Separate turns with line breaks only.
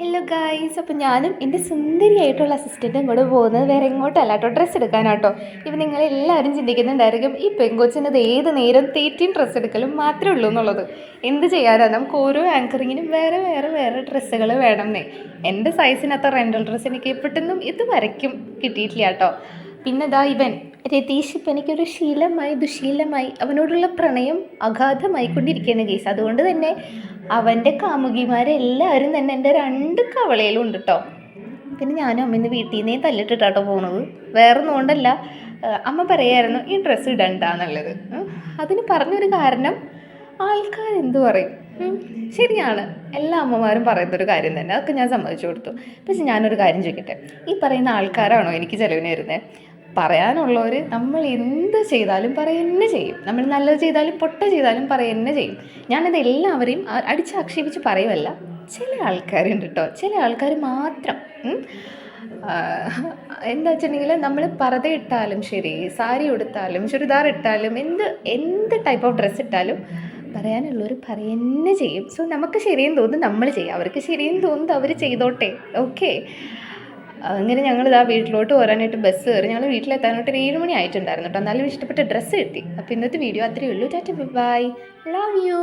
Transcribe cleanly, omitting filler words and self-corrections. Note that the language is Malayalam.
ഹലോ ഗായ്സ്, അപ്പോൾ ഞാനും എൻ്റെ സുന്ദരിയായിട്ടുള്ള അസിസ്റ്റൻറ്റും കൂടെ പോകുന്നത് വേറെ എങ്ങോട്ടല്ല കേട്ടോ, ഡ്രസ്സ് എടുക്കാനാട്ടോ. ഇപ്പം നിങ്ങളെല്ലാവരും ചിന്തിക്കുന്നുണ്ടായിരിക്കും ഈ പെങ്കൊച്ചിനത് ഏത് നേരം തേറ്റിയും ഡ്രസ്സ് എടുക്കലും മാത്രമേ ഉള്ളൂ എന്നുള്ളത്. എന്ത് ചെയ്യാനാണ്, നമുക്ക് ഓരോ ആങ്കറിങ്ങിനും വേറെ വേറെ വേറെ ഡ്രസ്സുകൾ വേണമെന്നേ. എൻ്റെ സൈസിനകത്ത് റെൻ്റൽ ഡ്രസ്സ് എനിക്ക് എപ്പോഴൊന്നും ഇത് വരയ്ക്കും കിട്ടിയിട്ടില്ല കേട്ടോ. പിന്നെ ദാ ഇവൻ രതീഷ് ഇപ്പം എനിക്കൊരു ശീലമായി ദുശീലമായി അവനോടുള്ള പ്രണയം അഗാധമായിക്കൊണ്ടിരിക്കുകയാണ് കേസ്. അതുകൊണ്ട് തന്നെ അവൻ്റെ കാമുകിമാരെല്ലാവരും തന്നെ എൻ്റെ രണ്ട് കവളയിലും ഉണ്ട് കേട്ടോ. പിന്നെ ഞാനും അമ്മ ഇന്ന് വീട്ടിൽ നിന്നേ തല്ലിട്ടിട്ടാട്ടോ പോകുന്നത്, വേറൊന്നും കൊണ്ടല്ല. അമ്മ പറയായിരുന്നു ഈ ഡ്രസ്സ് ഇടണ്ടെന്നുള്ളത്. അതിന് പറഞ്ഞൊരു കാരണം ആൾക്കാരെന്ത് പറയും. ശരിയാണ്, എല്ലാ അമ്മമാരും പറയുന്നൊരു കാര്യം തന്നെ, അതൊക്കെ ഞാൻ സമ്മതിച്ചു കൊടുത്തു. പക്ഷെ ഞാനൊരു കാര്യം ചോദിക്കട്ടെ, ഈ പറയുന്ന ആൾക്കാരാണോ എനിക്ക് ചിലവിന് വരുന്നത്? പറയാനുള്ളവർ നമ്മൾ എന്ത് ചെയ്താലും പറയുക ചെയ്യും, നമ്മൾ നല്ലത് ചെയ്താലും പൊട്ട ചെയ്താലും പറയുക ചെയ്യും. ഞാനത് എല്ലാവരെയും അടിച്ചാക്ഷേപിച്ച് പറയുമല്ല, ചില ആൾക്കാരുണ്ട് കേട്ടോ, ചില ആൾക്കാർ മാത്രം. എന്താ വെച്ചിട്ടുണ്ടെങ്കിൽ നമ്മൾ പർദ്ദ ഇട്ടാലും ശരി, സാരി ഉടുത്താലും ചുരിദാർ ഇട്ടാലും എന്ത് ടൈപ്പ് ഓഫ് ഡ്രസ്സ് ഇട്ടാലും പറയാനുള്ളവർ പറയുക ചെയ്യും. സോ നമുക്ക് ശരിയെന്ന് തോന്നുന്നു നമ്മൾ ചെയ്യുക, അവർക്ക് ശരിയെന്ന് തോന്നുന്നത് അവർ ചെയ്തോട്ടെ. ഓക്കെ, അങ്ങനെ ഞങ്ങളിതാ വീട്ടിലോട്ട് പോരാനായിട്ട് ബസ് കയറി. ഞങ്ങൾ വീട്ടിലെത്താനായിട്ട് 7 മണി ആയിട്ടുണ്ടായിരുന്നു കേട്ടോ. എന്നാലും ഇഷ്ടപ്പെട്ട ഡ്രസ്സ് കിട്ടി. അപ്പോൾ ഇന്നത്തെ വീഡിയോ അത്രയേ ഉള്ളൂ. Tata by, love you.